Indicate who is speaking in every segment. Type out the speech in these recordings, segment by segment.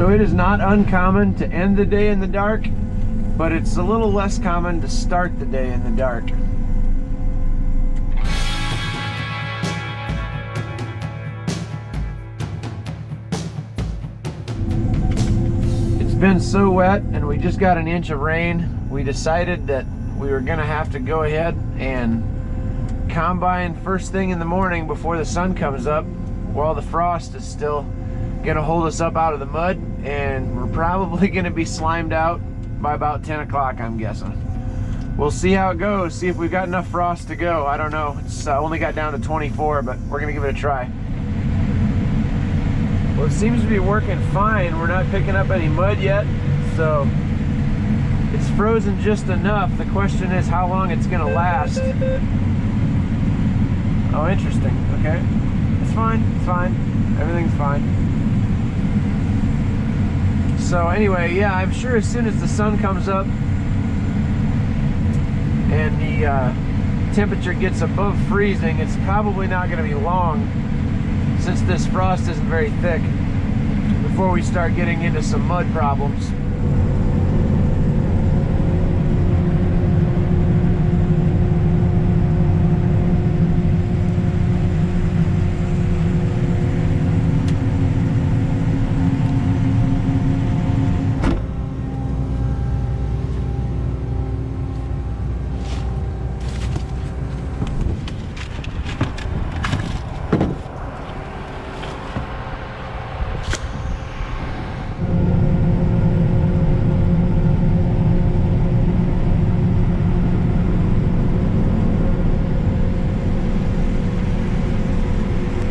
Speaker 1: So it is not uncommon to end the day in the dark, but it's a little less common to start the day in the dark. It's been so wet and we just got an inch of rain, we decided that we were gonna have to go ahead and combine first thing in the morning before the sun comes up, while the frost is still gonna hold us up out of the mud, and we're probably gonna be slimed out by about 10 o'clock, I'm guessing. We'll see how it goes, see if we've got enough frost to go. I don't know, it's only got down to 24, but we're gonna give it a try. Well, it seems to be working fine. We're not picking up any mud yet, so it's frozen just enough. The question is how long it's gonna last. Oh, interesting, okay. It's fine, everything's fine. So anyway, yeah, I'm sure as soon as the sun comes up and the temperature gets above freezing, it's probably not going to be long, since this frost isn't very thick, before we start getting into some mud problems.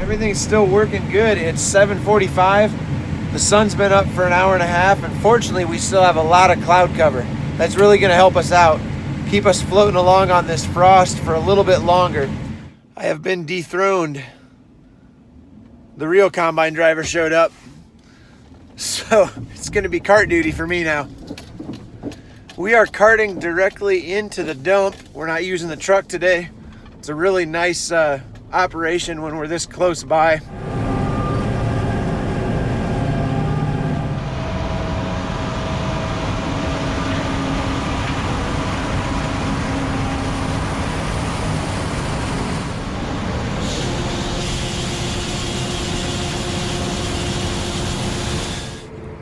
Speaker 1: Everything's still working good. It's 7:45. The sun's been up for an hour and a half, and fortunately we still have a lot of cloud cover. That's really going to help us out, keep us floating along on this frost for a little bit longer. I have been dethroned. The real combine driver showed up, so it's going to be cart duty for me now. We are carting directly into the dump. We're not using the truck today. It's a really nice operation when we're this close by.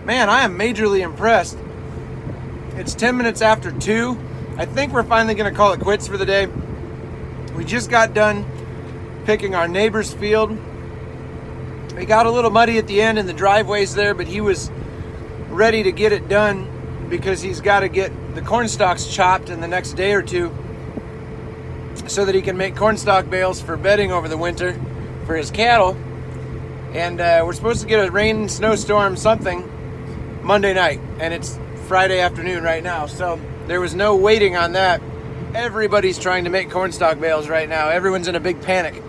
Speaker 1: Man, I am majorly impressed. It's 10 minutes after 2. I think we're finally gonna call it quits for the day. We just got done picking our neighbor's field. It got a little muddy at the end in the driveways there, but he was ready to get it done because he's got to get the corn stalks chopped in the next day or two so that he can make corn stalk bales for bedding over the winter for his cattle. And we're supposed to get a rain, snowstorm, something Monday night, and it's Friday afternoon right now, so there was no waiting on that. Everybody's trying to make corn stalk bales right now. Everyone's in a big panic.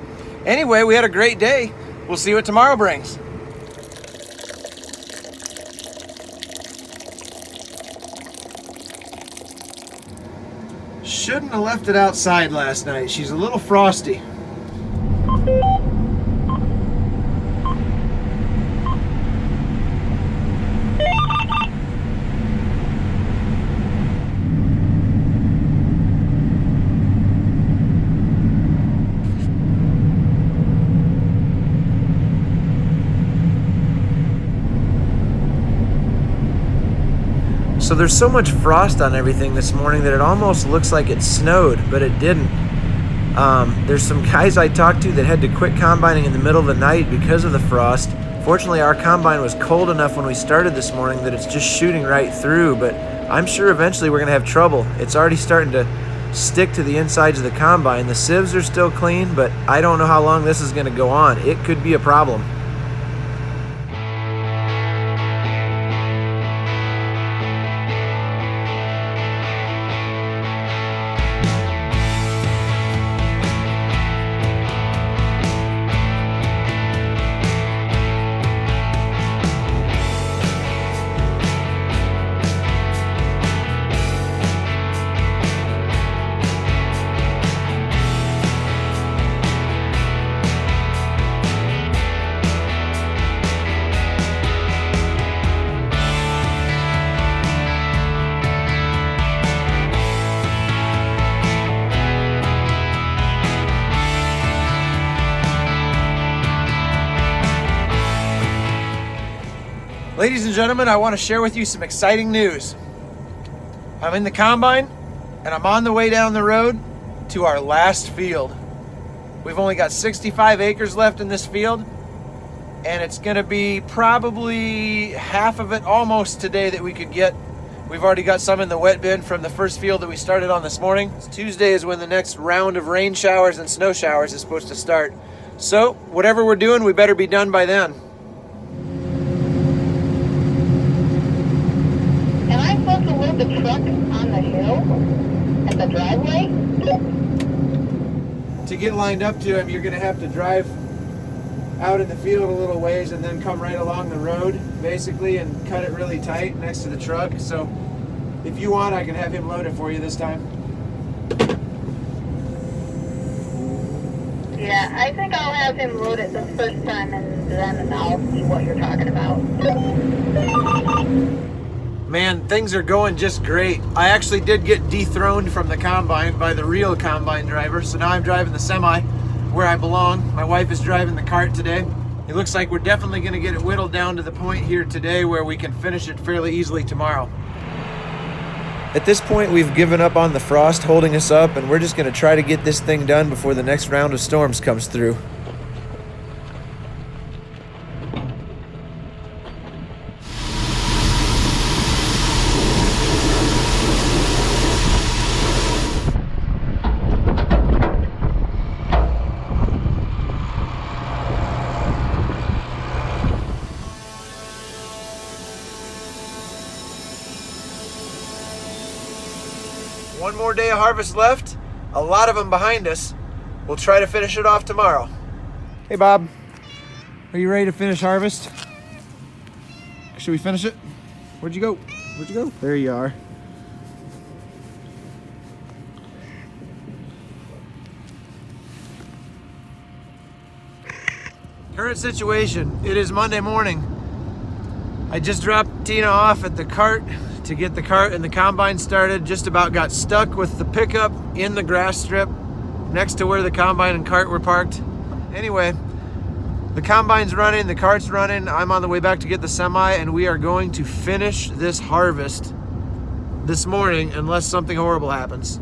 Speaker 1: Anyway, we had a great day. We'll see what tomorrow brings. Shouldn't have left it outside last night. She's a little frosty. So there's so much frost on everything this morning that it almost looks like it snowed, but it didn't. There's some guys I talked to that had to quit combining in the middle of the night because of the frost. Fortunately, our combine was cold enough when we started this morning that it's just shooting right through, but I'm sure eventually we're gonna have trouble. It's already starting to stick to the insides of the combine. The sieves are still clean, but I don't know how long this is gonna go on. It could be a problem. Ladies and gentlemen, I want to share with you some exciting news. I'm in the combine and I'm on the way down the road to our last field. We've only got 65 acres left in this field, and it's going to be probably half of it almost today that we could get. We've already got some in the wet bin from the first field that we started on this morning. Tuesday is when the next round of rain showers and snow showers is supposed to start. So whatever we're doing, we better be done by then.
Speaker 2: Am I supposed to load the truck on the hill at the driveway?
Speaker 1: To get lined up to him, you're going to have to drive out in the field a little ways and then come right along the road, basically, and cut it really tight next to the truck. So if you want, I can have him load it for you this time.
Speaker 2: Yeah, I think I'll have him load it the first time and then I'll see what you're talking about.
Speaker 1: Man, things are going just great. I actually did get dethroned from the combine by the real combine driver, so now I'm driving the semi where I belong. My wife is driving the cart today. It looks like we're definitely going to get it whittled down to the point here today where we can finish it fairly easily tomorrow. At this point, we've given up on the frost holding us up, and we're just going to try to get this thing done before the next round of storms comes through. One more day of harvest left, a lot of them behind us. We'll try to finish it off tomorrow. Hey Bob, are you ready to finish harvest? Should we finish it? Where'd you go? Where'd you go? There you are. Current situation, it is Monday morning. I just dropped Tina off at the cart to get the cart and the combine started. Just about got stuck with the pickup in the grass strip next to where the combine and cart were parked. Anyway, the combine's running, the cart's running. I'm on the way back to get the semi, and we are going to finish this harvest this morning unless something horrible happens.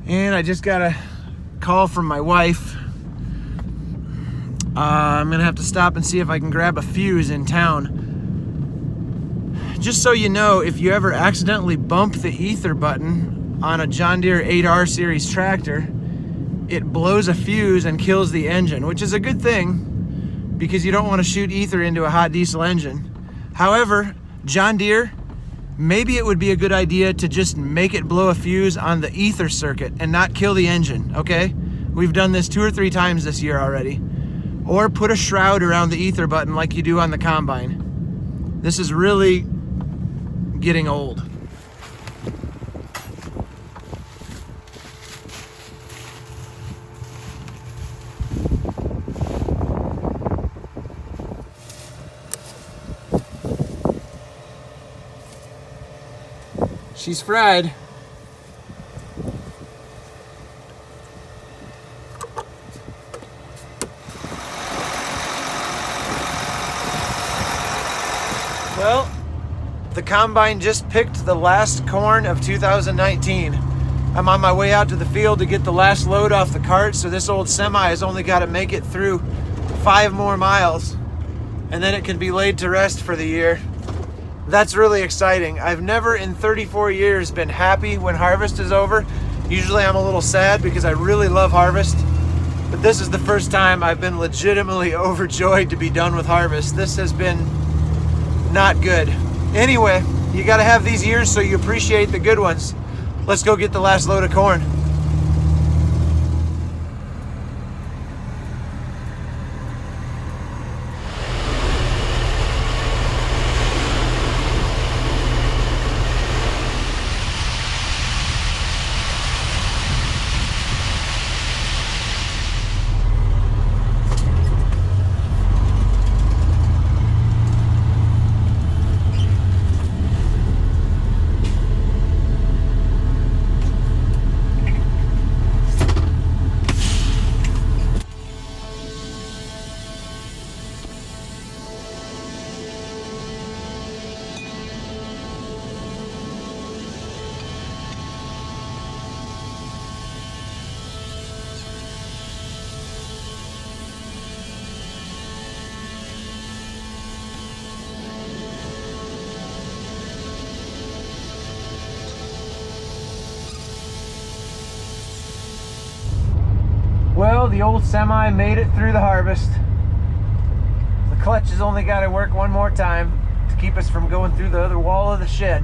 Speaker 1: And I just got a call from my wife. I'm gonna have to stop and see if I can grab a fuse in town. Just so you know, if you ever accidentally bump the ether button on a John Deere 8R series tractor, it blows a fuse and kills the engine, which is a good thing because you don't want to shoot ether into a hot diesel engine. However, John Deere, maybe it would be a good idea to just make it blow a fuse on the ether circuit and not kill the engine, okay? We've done this 2 or 3 times this year already. Or put a shroud around the ether button like you do on the combine. This is really getting old. She's fried. Well, the combine just picked the last corn of 2019. I'm on my way out to the field to get the last load off the cart, so this old semi has only got to make it through 5 more miles, and then it can be laid to rest for the year. That's really exciting. I've never in 34 years been happy when harvest is over. Usually I'm a little sad because I really love harvest, but this is the first time I've been legitimately overjoyed to be done with harvest. This has been not good. Anyway, you gotta have these years so you appreciate the good ones. Let's go get the last load of corn. the old semi made it through the harvest. The clutch has only got to work one more time to keep us from going through the other wall of the shed.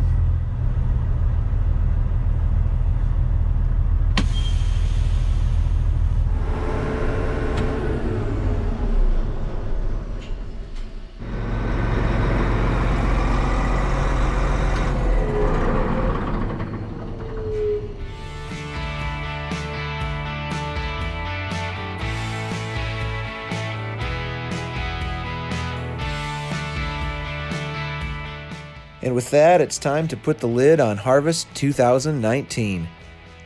Speaker 1: And with that, it's time to put the lid on Harvest 2019.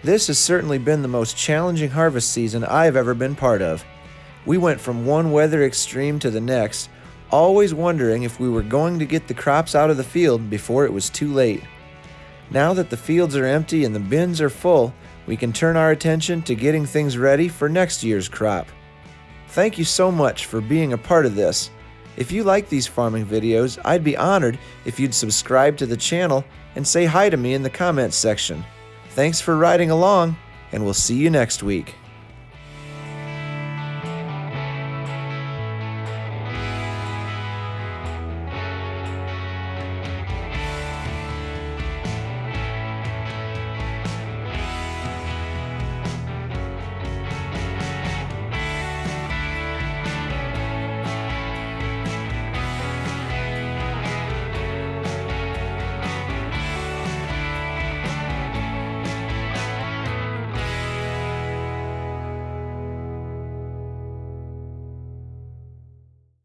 Speaker 1: This has certainly been the most challenging harvest season I've ever been part of. We went from one weather extreme to the next, always wondering if we were going to get the crops out of the field before it was too late. Now that the fields are empty and the bins are full, we can turn our attention to getting things ready for next year's crop. Thank you so much for being a part of this. If you like these farming videos, I'd be honored if you'd subscribe to the channel and say hi to me in the comments section. Thanks for riding along, and we'll see you next week.